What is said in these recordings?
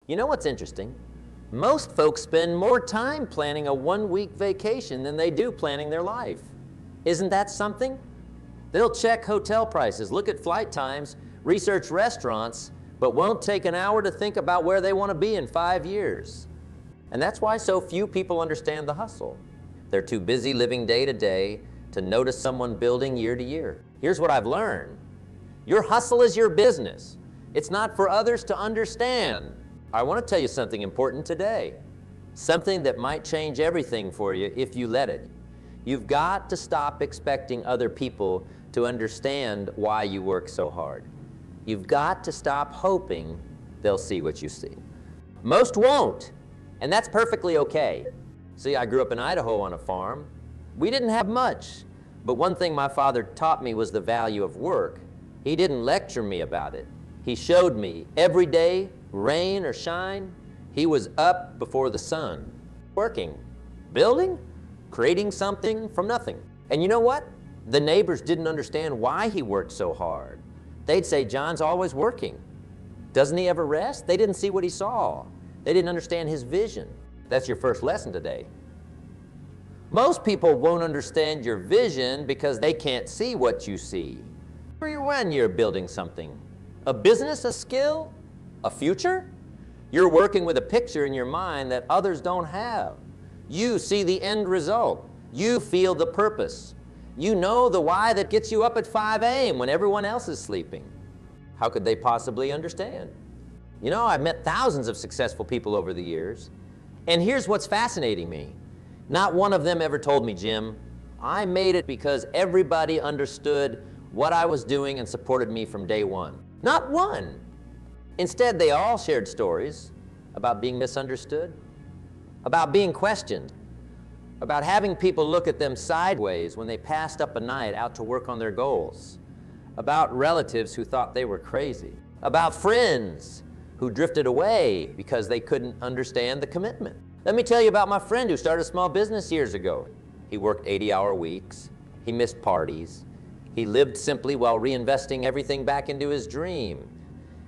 You know what's interesting? Most folks spend more time planning a one-week vacation than they do planning their life. Isn't that something? They'll check hotel prices, look at flight times, research restaurants, but won't take an hour to think about where they want to be in 5 years. And that's why so few people understand the hustle. They're too busy living day to day to notice someone building year to year. Here's what I've learned. Your hustle is your business. It's not for others to understand. I want to tell you something important today. Something that might change everything for you if you let it. You've got to stop expecting other people to understand why you work so hard. You've got to stop hoping they'll see what you see. Most won't, and that's perfectly okay. See, I grew up in Idaho on a farm. We didn't have much, but one thing my father taught me was the value of work. He didn't lecture me about it. He showed me every day, rain or shine, he was up before the sun, working, building, creating something from nothing. And you know what? The neighbors didn't understand why he worked so hard. They'd say, John's always working. Doesn't he ever rest? They didn't see what he saw. They didn't understand his vision. That's your first lesson today. Most people won't understand your vision because they can't see what you see. When you're building something, a business, a skill, a future, you're working with a picture in your mind that others don't have. You see the end result. You feel the purpose. You know the why that gets you up at 5 a.m. when everyone else is sleeping. How could they possibly understand? You know, I've met thousands of successful people over the years, and here's what's fascinating me. Not one of them ever told me, Jim, I made it because everybody understood what I was doing and supported me from day one. Not one. Instead, they all shared stories about being misunderstood, about being questioned, about having people look at them sideways when they passed up a night out to work on their goals, about relatives who thought they were crazy, about friends who drifted away because they couldn't understand the commitment. Let me tell you about my friend who started a small business years ago. He worked 80-hour weeks. He missed parties. He lived simply while reinvesting everything back into his dream.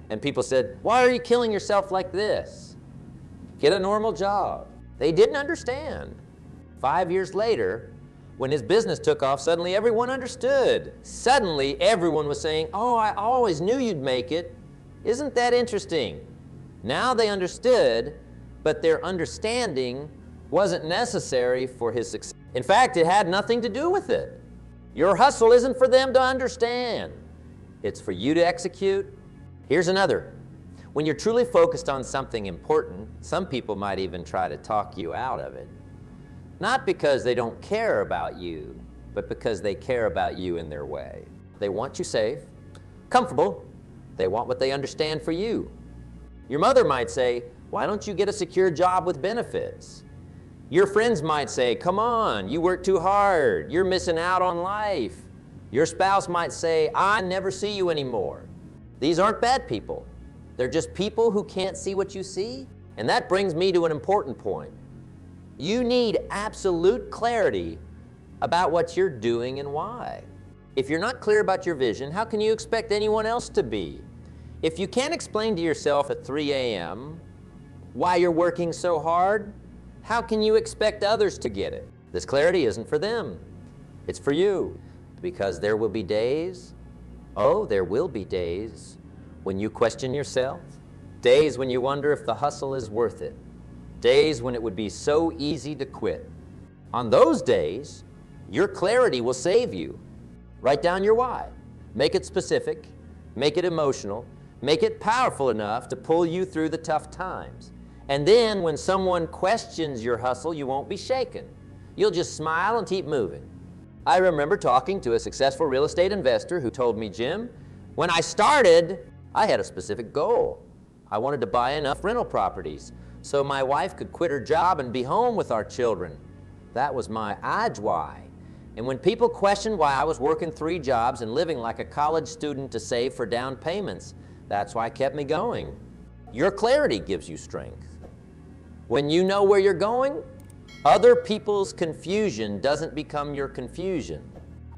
And people said, why are you killing yourself like this? Get a normal job. They didn't understand. 5 years later, when his business took off, suddenly everyone understood. Suddenly, everyone was saying, oh, I always knew you'd make it. Isn't that interesting? Now they understood, but their understanding wasn't necessary for his success. In fact, it had nothing to do with it. Your hustle isn't for them to understand. It's for you to execute. Here's another. When you're truly focused on something important, some people might even try to talk you out of it. Not because they don't care about you, but because they care about you in their way. They want you safe, comfortable. They want what they understand for you. Your mother might say, why don't you get a secure job with benefits? Your friends might say, come on, you work too hard. You're missing out on life. Your spouse might say, I never see you anymore. These aren't bad people. They're just people who can't see what you see. And that brings me to an important point. You need absolute clarity about what you're doing and why. If you're not clear about your vision, how can you expect anyone else to be? If you can't explain to yourself at 3 a.m. why you're working so hard, how can you expect others to get it? This clarity isn't for them. It's for you. Because there will be days, there will be days when you question yourself, days when you wonder if the hustle is worth it, days when it would be so easy to quit. On those days, your clarity will save you. Write down your why. Make it specific, make it emotional, make it powerful enough to pull you through the tough times. And then when someone questions your hustle, you won't be shaken. You'll just smile and keep moving. I remember talking to a successful real estate investor who told me, Jim, when I started, I had a specific goal. I wanted to buy enough rental properties so my wife could quit her job and be home with our children. That was my why. And when people questioned why I was working 3 jobs and living like a college student to save for down payments, that's why it kept me going. Your clarity gives you strength. When you know where you're going, other people's confusion doesn't become your confusion.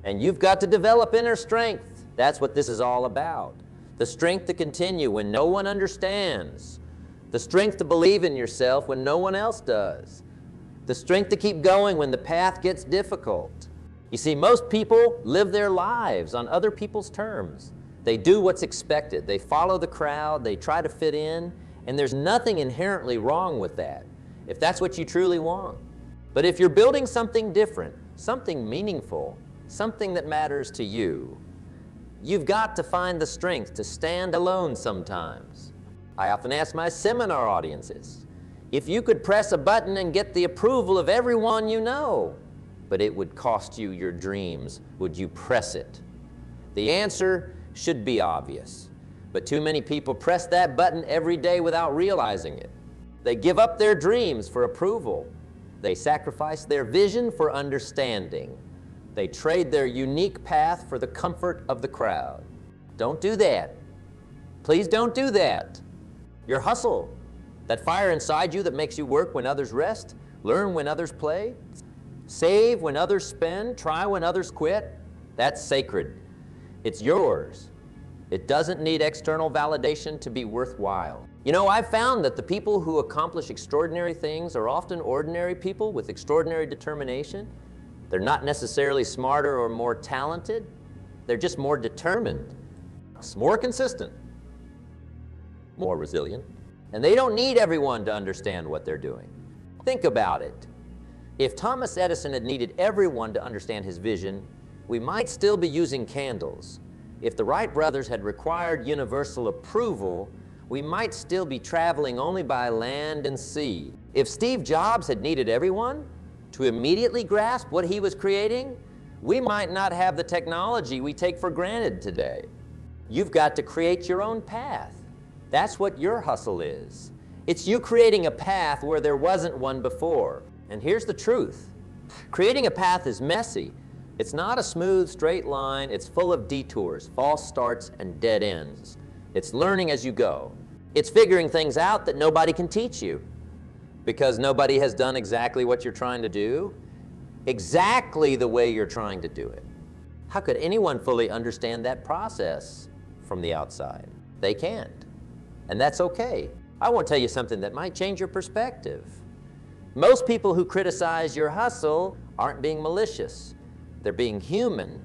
And you've got to develop inner strength. That's what this is all about. The strength to continue when no one understands. the strength to believe in yourself when no one else does, the strength to keep going when the path gets difficult. You see, most people live their lives on other people's terms. They do what's expected. They follow the crowd. They try to fit in. And there's nothing inherently wrong with that, if that's what you truly want. But if you're building something different, something meaningful, something that matters to you, you've got to find the strength to stand alone sometimes. I often ask my seminar audiences, if you could press a button and get the approval of everyone you know, but it would cost you your dreams, would you press it? The answer should be obvious, but too many people press that button every day without realizing it. They give up their dreams for approval. They sacrifice their vision for understanding. They trade their unique path for the comfort of the crowd. Don't do that. Please don't do that. Your hustle, that fire inside you that makes you work when others rest, learn when others play, save when others spend, try when others quit, that's sacred. It's yours. It doesn't need external validation to be worthwhile. You know, I've found that the people who accomplish extraordinary things are often ordinary people with extraordinary determination. They're not necessarily smarter or more talented. They're just more determined, more consistent, more resilient. And they don't need everyone to understand what they're doing. Think about it. If Thomas Edison had needed everyone to understand his vision, we might still be using candles. If the Wright brothers had required universal approval, we might still be traveling only by land and sea. If Steve Jobs had needed everyone to immediately grasp what he was creating, we might not have the technology we take for granted today. You've got to create your own path. That's what your hustle is. It's you creating a path where there wasn't one before. And here's the truth. Creating a path is messy. It's not a smooth, straight line. It's full of detours, false starts, and dead ends. It's learning as you go. It's figuring things out that nobody can teach you because nobody has done exactly what you're trying to do, exactly the way you're trying to do it. How could anyone fully understand that process from the outside? They can't. And that's okay. I want to tell you something that might change your perspective. Most people who criticize your hustle aren't being malicious. They're being human.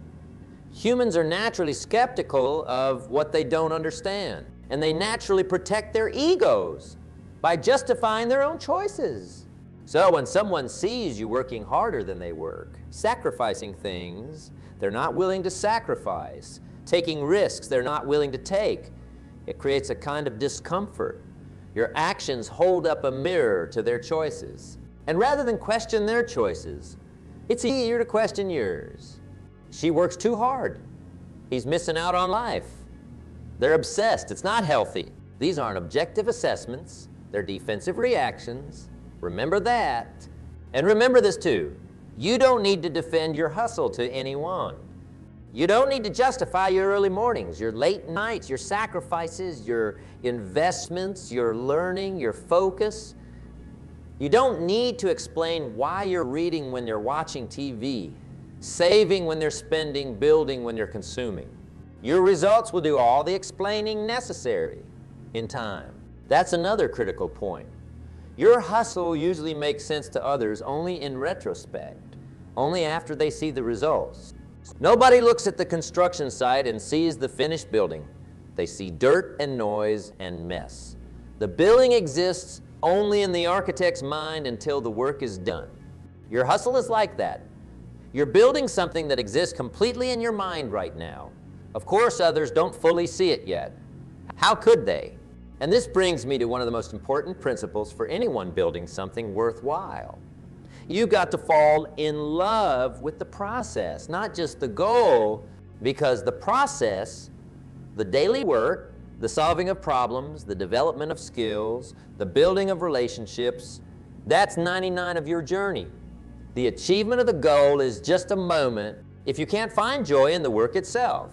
Humans are naturally skeptical of what they don't understand, and they naturally protect their egos by justifying their own choices. So when someone sees you working harder than they work, sacrificing things they're not willing to sacrifice, taking risks they're not willing to take, it creates a kind of discomfort. Your actions hold up a mirror to their choices. And rather than question their choices, it's easier to question yours. She works too hard. He's missing out on life. They're obsessed. It's not healthy. These aren't objective assessments. They're defensive reactions. Remember that. And remember this too. You don't need to defend your hustle to anyone. You don't need to justify your early mornings, your late nights, your sacrifices, your investments, your learning, your focus. You don't need to explain why you're reading when you're watching TV, saving when they're spending, building when you're consuming. Your results will do all the explaining necessary in time. That's another critical point. Your hustle usually makes sense to others only in retrospect, only after they see the results. Nobody looks at the construction site and sees the finished building. They see dirt and noise and mess. The building exists only in the architect's mind until the work is done. Your hustle is like that. You're building something that exists completely in your mind right now. Of course, others don't fully see it yet. How could they? And this brings me to one of the most important principles for anyone building something worthwhile. You've got to fall in love with the process, not just the goal, because the process, the daily work, the solving of problems, the development of skills, the building of relationships, that's 99% of your journey. The achievement of the goal is just a moment if you can't find joy in the work itself,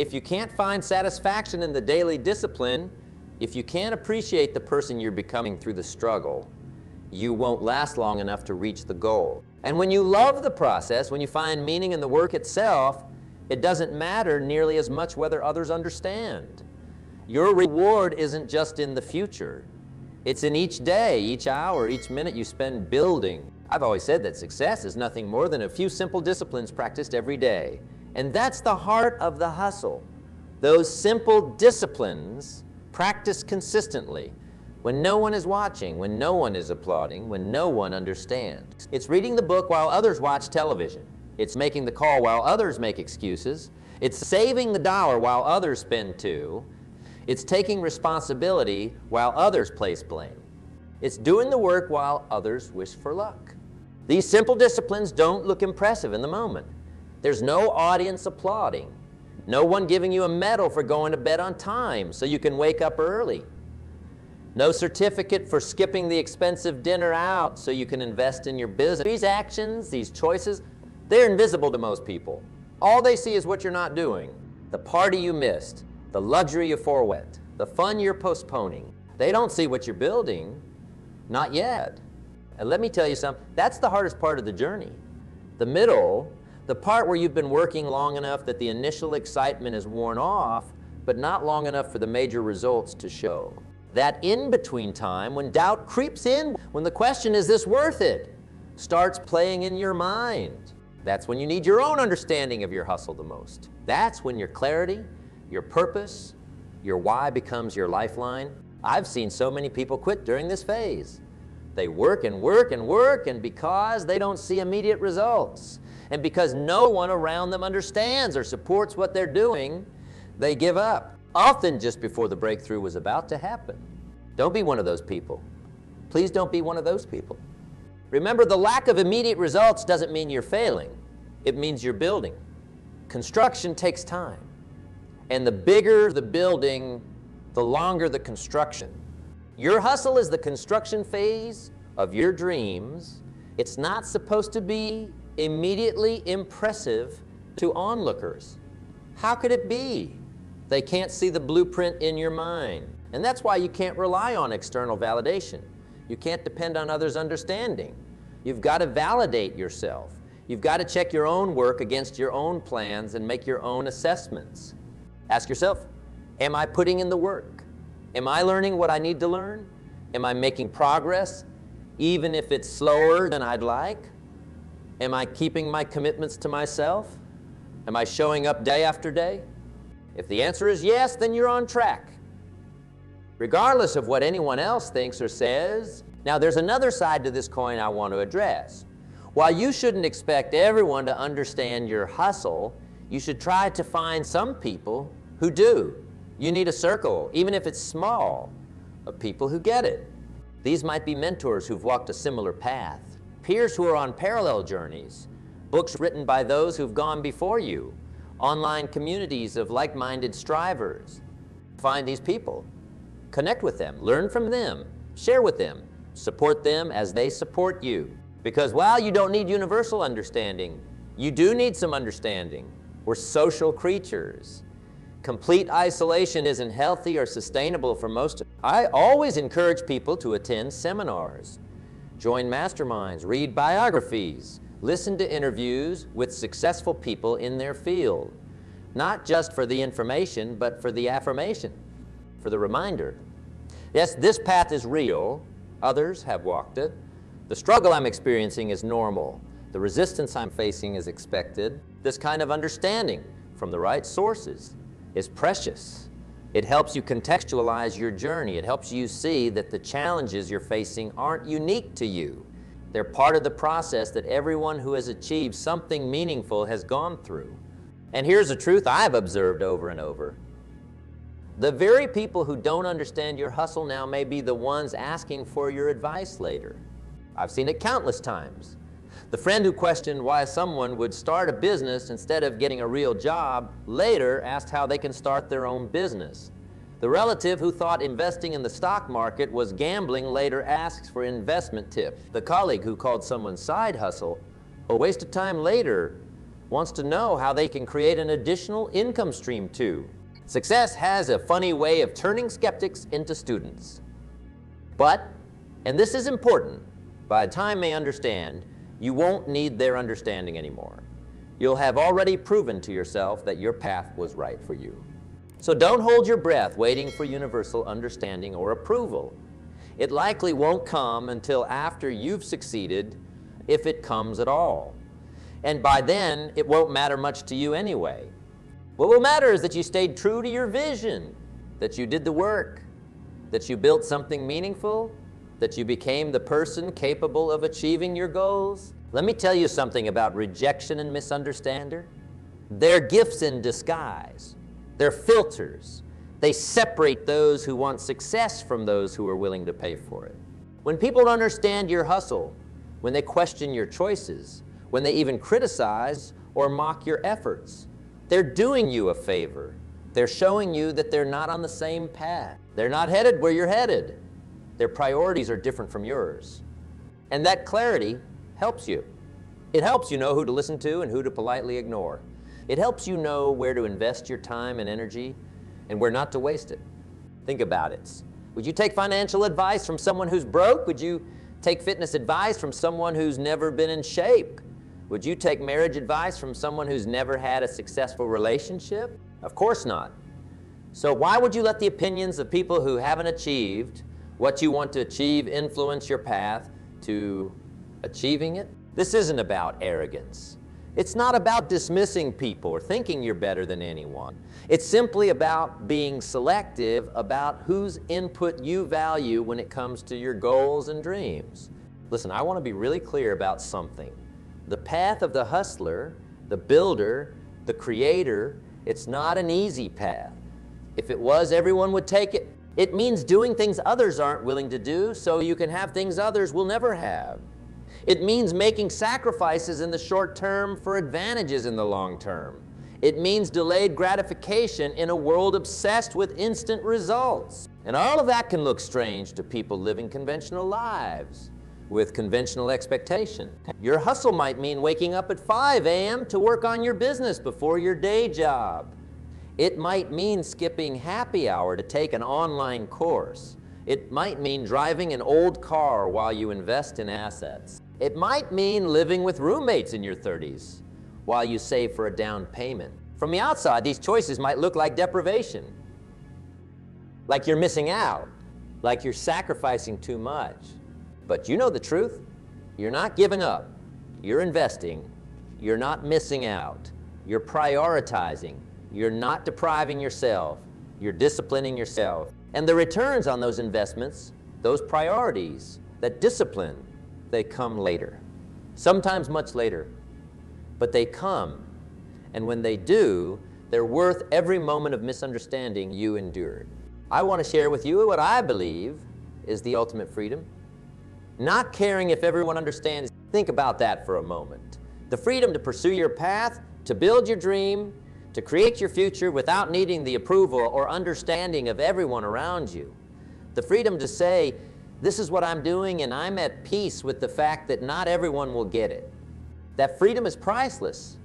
if you can't find satisfaction in the daily discipline, if you can't appreciate the person you're becoming through the struggle, you won't last long enough to reach the goal. And when you love the process, when you find meaning in the work itself, it doesn't matter nearly as much whether others understand. Your reward isn't just in the future. It's in each day, each hour, each minute you spend building. I've always said that success is nothing more than a few simple disciplines practiced every day. And that's the heart of the hustle. Those simple disciplines practiced consistently when no one is watching, when no one is applauding, when no one understands. It's reading the book while others watch television. It's making the call while others make excuses. It's saving the dollar while others spend two. It's taking responsibility while others place blame. It's doing the work while others wish for luck. These simple disciplines don't look impressive in the moment. There's no audience applauding. No one giving you a medal for going to bed on time so you can wake up early. No certificate for skipping the expensive dinner out so you can invest in your business. These actions, these choices, they're invisible to most people. All they see is what you're not doing. The party you missed, the luxury you forwent, the fun you're postponing. They don't see what you're building, not yet. And let me tell you something, that's the hardest part of the journey. The middle, the part where you've been working long enough that the initial excitement is worn off, but not long enough for the major results to show. That in-between time, when doubt creeps in, when the question, is this worth it, starts playing in your mind. That's when you need your own understanding of your hustle the most. That's when your clarity, your purpose, your why becomes your lifeline. I've seen so many people quit during this phase. They work and work and work, and because they don't see immediate results, and because no one around them understands or supports what they're doing, they give up, often just before the breakthrough was about to happen. Don't be one of those people. Please don't be one of those people. Remember, the lack of immediate results doesn't mean you're failing. It means you're building. Construction takes time. And the bigger the building, the longer the construction. Your hustle is the construction phase of your dreams. It's not supposed to be immediately impressive to onlookers. How could it be? They can't see the blueprint in your mind. And that's why you can't rely on external validation. You can't depend on others' understanding. You've got to validate yourself. You've got to check your own work against your own plans and make your own assessments. Ask yourself, am I putting in the work? Am I learning what I need to learn? Am I making progress, even if it's slower than I'd like? Am I keeping my commitments to myself? Am I showing up day after day? If the answer is yes, then you're on track, regardless of what anyone else thinks or says. Now, there's another side to this coin I want to address. While you shouldn't expect everyone to understand your hustle, you should try to find some people who do. You need a circle, even if it's small, of people who get it. These might be mentors who've walked a similar path, peers who are on parallel journeys, books written by those who've gone before you, online communities of like-minded strivers. Find these people, connect with them, learn from them, share with them, support them as they support you. Because while you don't need universal understanding, you do need some understanding. We're social creatures. Complete isolation isn't healthy or sustainable for most of us. I always encourage people to attend seminars, join masterminds, read biographies, listen to interviews with successful people in their field, not just for the information, but for the affirmation, for the reminder. Yes, this path is real. Others have walked it. The struggle I'm experiencing is normal. The resistance I'm facing is expected. This kind of understanding from the right sources is precious. It helps you contextualize your journey. It helps you see that the challenges you're facing aren't unique to you. They're part of the process that everyone who has achieved something meaningful has gone through. And here's a truth I've observed over and over. The very people who don't understand your hustle now may be the ones asking for your advice later. I've seen it countless times. The friend who questioned why someone would start a business instead of getting a real job later asked how they can start their own business. The relative who thought investing in the stock market was gambling later asks for investment tips. The colleague who called someone's side hustle a waste of time later wants to know how they can create an additional income stream too. Success has a funny way of turning skeptics into students. But, and this is important, by the time they understand, you won't need their understanding anymore. You'll have already proven to yourself that your path was right for you. So don't hold your breath waiting for universal understanding or approval. It likely won't come until after you've succeeded, if it comes at all. And by then, it won't matter much to you anyway. What will matter is that you stayed true to your vision, that you did the work, that you built something meaningful, that you became the person capable of achieving your goals. Let me tell you something about rejection and misunderstanding. They're gifts in disguise. They're filters. They separate those who want success from those who are willing to pay for it. When people don't understand your hustle, when they question your choices, when they even criticize or mock your efforts, they're doing you a favor. They're showing you that they're not on the same path. They're not headed where you're headed. Their priorities are different from yours. And that clarity helps you. It helps you know who to listen to and who to politely ignore. It helps you know where to invest your time and energy and where not to waste it. Think about it. Would you take financial advice from someone who's broke? Would you take fitness advice from someone who's never been in shape? Would you take marriage advice from someone who's never had a successful relationship? Of course not. So why would you let the opinions of people who haven't achieved what you want to achieve influence your path to achieving it? This isn't about arrogance. It's not about dismissing people or thinking you're better than anyone. It's simply about being selective about whose input you value when it comes to your goals and dreams. Listen, I want to be really clear about something. The path of the hustler, the builder, the creator, it's not an easy path. If it was, everyone would take it. It means doing things others aren't willing to do so you can have things others will never have. It means making sacrifices in the short term for advantages in the long term. It means delayed gratification in a world obsessed with instant results. And all of that can look strange to people living conventional lives with conventional expectation. Your hustle might mean waking up at 5 a.m. to work on your business before your day job. It might mean skipping happy hour to take an online course. It might mean driving an old car while you invest in assets. It might mean living with roommates in your 30s while you save for a down payment. From the outside, these choices might look like deprivation, like you're missing out, like you're sacrificing too much. But you know the truth. You're not giving up. You're investing. You're not missing out. You're prioritizing. You're not depriving yourself. You're disciplining yourself. And the returns on those investments, those priorities, that discipline, they come later. Sometimes much later. But they come. And when they do, they're worth every moment of misunderstanding you endured. I want to share with you what I believe is the ultimate freedom. Not caring if everyone understands. Think about that for a moment. The freedom to pursue your path, to build your dream, to create your future without needing the approval or understanding of everyone around you. The freedom to say, this is what I'm doing and I'm at peace with the fact that not everyone will get it. That freedom is priceless.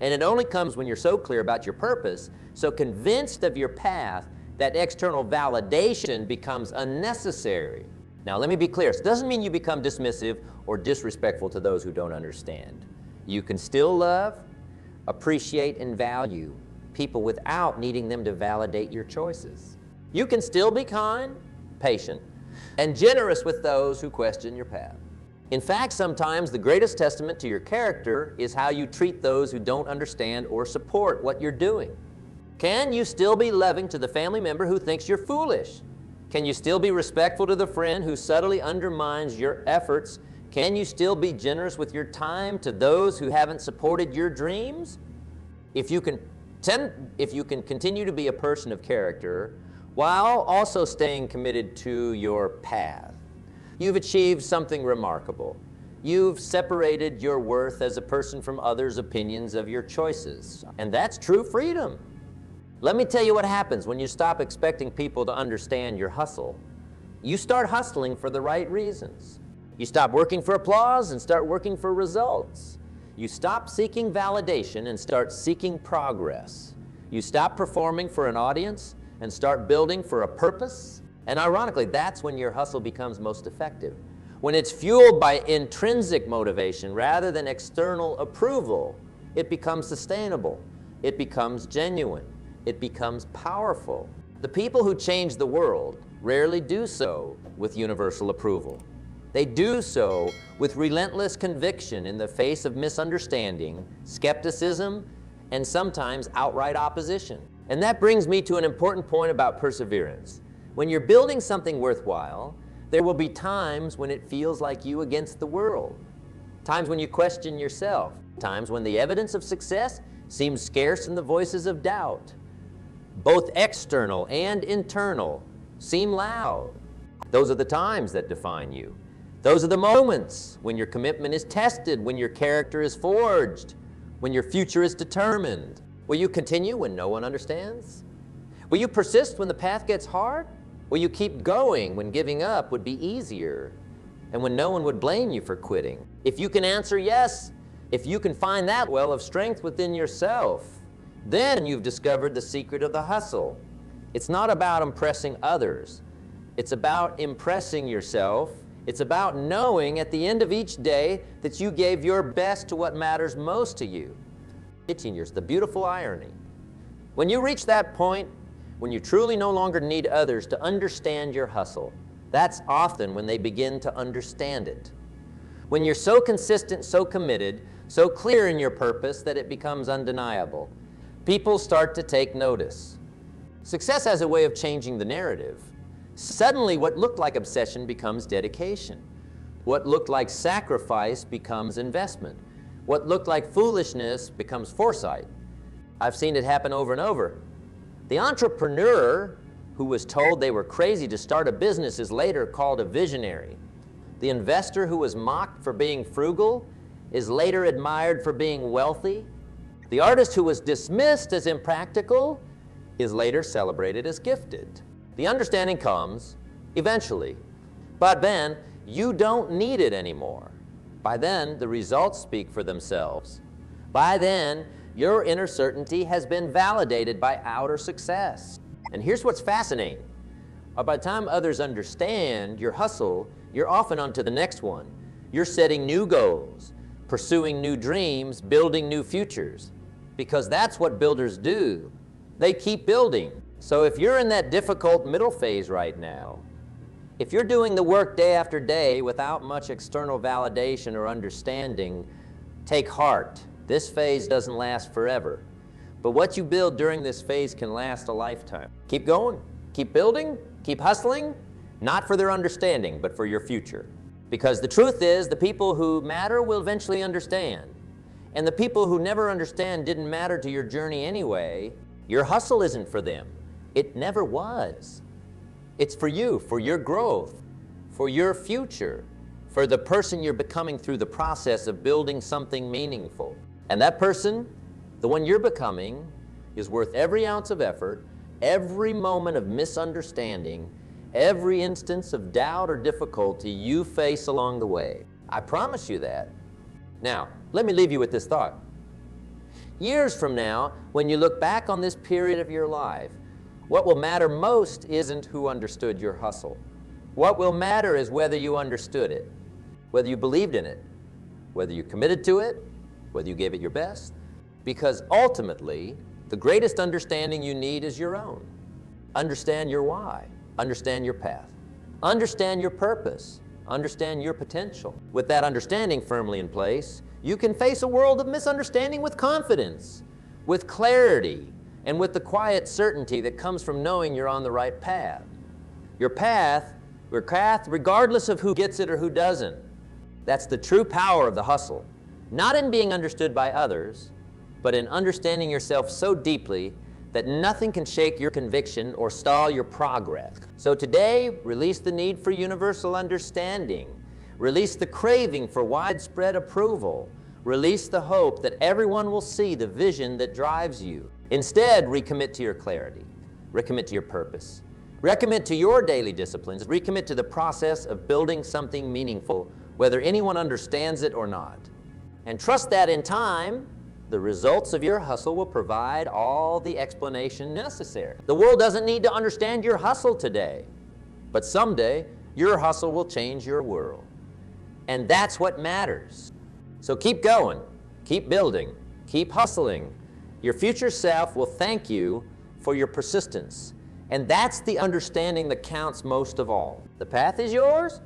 And it only comes when you're so clear about your purpose, so convinced of your path, that external validation becomes unnecessary. Now, let me be clear. It doesn't mean you become dismissive or disrespectful to those who don't understand. You can still love, appreciate, and value people without needing them to validate your choices. You can still be kind, patient, and generous with those who question your path. In fact, sometimes the greatest testament to your character is how you treat those who don't understand or support what you're doing. Can you still be loving to the family member who thinks you're foolish? Can you still be respectful to the friend who subtly undermines your efforts? Can you still be generous with your time to those who haven't supported your dreams? If you can continue to be a person of character while also staying committed to your path, you've achieved something remarkable. You've separated your worth as a person from others' opinions of your choices. And that's true freedom. Let me tell you what happens when you stop expecting people to understand your hustle. You start hustling for the right reasons. You stop working for applause and start working for results. You stop seeking validation and start seeking progress. You stop performing for an audience and start building for a purpose. And ironically, that's when your hustle becomes most effective. When it's fueled by intrinsic motivation rather than external approval, it becomes sustainable. It becomes genuine. It becomes powerful. The people who change the world rarely do so with universal approval. They do so with relentless conviction in the face of misunderstanding, skepticism, and sometimes outright opposition. And that brings me to an important point about perseverance. When you're building something worthwhile, there will be times when it feels like you against the world. Times when you question yourself. Times when the evidence of success seems scarce and the voices of doubt, both external and internal, seem loud. Those are the times that define you. Those are the moments when your commitment is tested, when your character is forged, when your future is determined. Will you continue when no one understands? Will you persist when the path gets hard? Will you keep going when giving up would be easier and when no one would blame you for quitting? If you can answer yes, if you can find that well of strength within yourself, then you've discovered the secret of the hustle. It's not about impressing others. It's about impressing yourself. It's about knowing at the end of each day that you gave your best to what matters most to you. It's the beautiful irony. When you reach that point, when you truly no longer need others to understand your hustle, that's often when they begin to understand it. When you're so consistent, so committed, so clear in your purpose that it becomes undeniable, people start to take notice. Success has a way of changing the narrative. Suddenly, what looked like obsession becomes dedication. What looked like sacrifice becomes investment. What looked like foolishness becomes foresight. I've seen it happen over and over. The entrepreneur who was told they were crazy to start a business is later called a visionary. The investor who was mocked for being frugal is later admired for being wealthy. The artist who was dismissed as impractical is later celebrated as gifted. The understanding comes eventually, but then you don't need it anymore. By then, the results speak for themselves. By then, your inner certainty has been validated by outer success. And here's what's fascinating. By the time others understand your hustle, you're often on to the next one. You're setting new goals, pursuing new dreams, building new futures, because that's what builders do. They keep building. So if you're in that difficult middle phase right now, if you're doing the work day after day without much external validation or understanding, take heart. This phase doesn't last forever. But what you build during this phase can last a lifetime. Keep going, keep building, keep hustling, not for their understanding, but for your future. Because the truth is, the people who matter will eventually understand. And the people who never understand didn't matter to your journey anyway. Your hustle isn't for them. It never was. It's for you, for your growth, for your future, for the person you're becoming through the process of building something meaningful. And that person, the one you're becoming, is worth every ounce of effort, every moment of misunderstanding, every instance of doubt or difficulty you face along the way. I promise you that. Now, let me leave you with this thought. Years from now, when you look back on this period of your life, what will matter most isn't who understood your hustle. What will matter is whether you understood it, whether you believed in it, whether you committed to it, whether you gave it your best. Because ultimately, the greatest understanding you need is your own. Understand your why. Understand your path. Understand your purpose. Understand your potential. With that understanding firmly in place, you can face a world of misunderstanding with confidence, with clarity, and with the quiet certainty that comes from knowing you're on the right path. Your path, regardless of who gets it or who doesn't. That's the true power of the hustle. Not in being understood by others, but in understanding yourself so deeply that nothing can shake your conviction or stall your progress. So today, release the need for universal understanding. Release the craving for widespread approval. Release the hope that everyone will see the vision that drives you. Instead, recommit to your clarity. Recommit to your purpose. Recommit to your daily disciplines. Recommit to the process of building something meaningful, whether anyone understands it or not. And trust that in time, the results of your hustle will provide all the explanation necessary. The world doesn't need to understand your hustle today, but someday your hustle will change your world. And that's what matters. So keep going, keep building, keep hustling. Your future self will thank you for your persistence, And that's the understanding that counts most of all. The path is yours.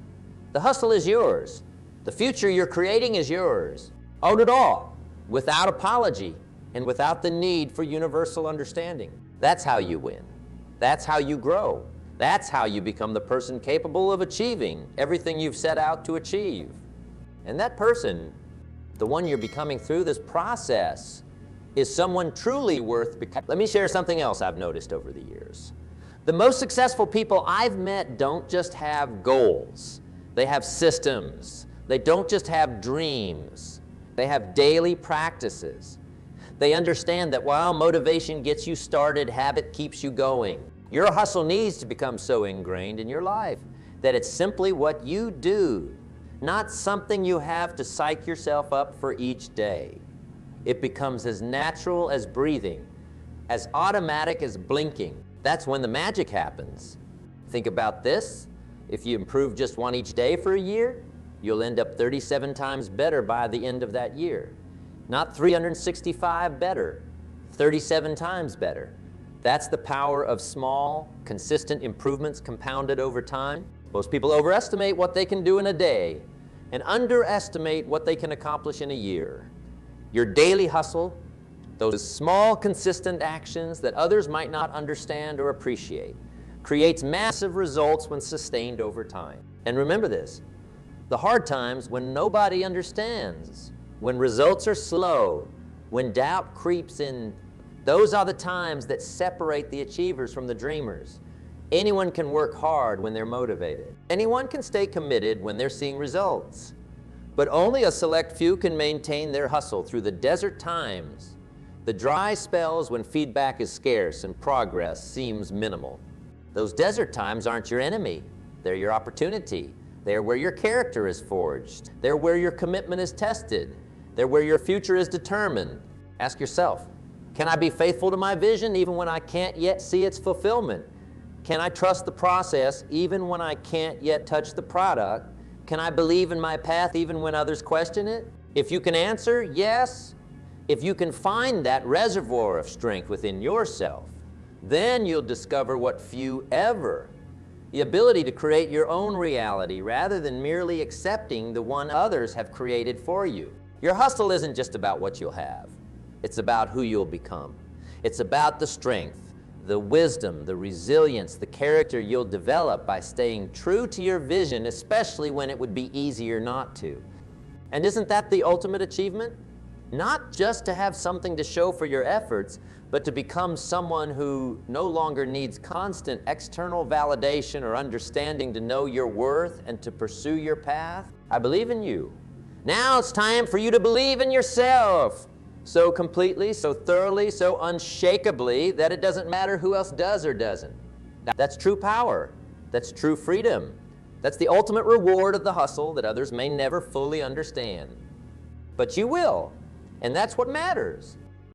The hustle is yours. The future you're creating is yours. Own it all, without apology and without the need for universal understanding. That's how you win. That's how you grow. That's how you become the person capable of achieving everything you've set out to achieve. And that person, the one you're becoming through this process, is someone truly worth becoming. Let me share something else I've noticed over the years. The most successful people I've met don't just have goals. They have systems. They don't just have dreams. They have daily practices. They understand that while motivation gets you started, habit keeps you going. Your hustle needs to become so ingrained in your life that it's simply what you do, not something you have to psych yourself up for each day. It becomes as natural as breathing, as automatic as blinking. That's when the magic happens. Think about this. If you improve just one each day for a year, you'll end up 37 times better by the end of that year. Not 365 better, 37 times better. That's the power of small, consistent improvements compounded over time. Most people overestimate what they can do in a day and underestimate what they can accomplish in a year. Your daily hustle, those small, consistent actions that others might not understand or appreciate, creates massive results when sustained over time. And remember this, the hard times when nobody understands, when results are slow, when doubt creeps in, those are the times that separate the achievers from the dreamers. Anyone can work hard when they're motivated. Anyone can stay committed when they're seeing results. But only a select few can maintain their hustle through the desert times, the dry spells when feedback is scarce and progress seems minimal. Those desert times aren't your enemy. They're your opportunity. They're where your character is forged. They're where your commitment is tested. They're where your future is determined. Ask yourself, can I be faithful to my vision even when I can't yet see its fulfillment? Can I trust the process even when I can't yet touch the product? Can I believe in my path even when others question it? If you can answer yes, if you can find that reservoir of strength within yourself, then you'll discover what few ever, the ability to create your own reality rather than merely accepting the one others have created for you. Your hustle isn't just about what you'll have. It's about who you'll become. It's about the strength, the wisdom, the resilience, the character you'll develop by staying true to your vision, especially when it would be easier not to. And isn't that the ultimate achievement? Not just to have something to show for your efforts, but to become someone who no longer needs constant external validation or understanding to know your worth and to pursue your path. I believe in you. Now it's time for you to believe in yourself so completely, so thoroughly, so unshakably that it doesn't matter who else does or doesn't. That's true power. That's true freedom. That's the ultimate reward of the hustle that others may never fully understand. But you will, and that's what matters.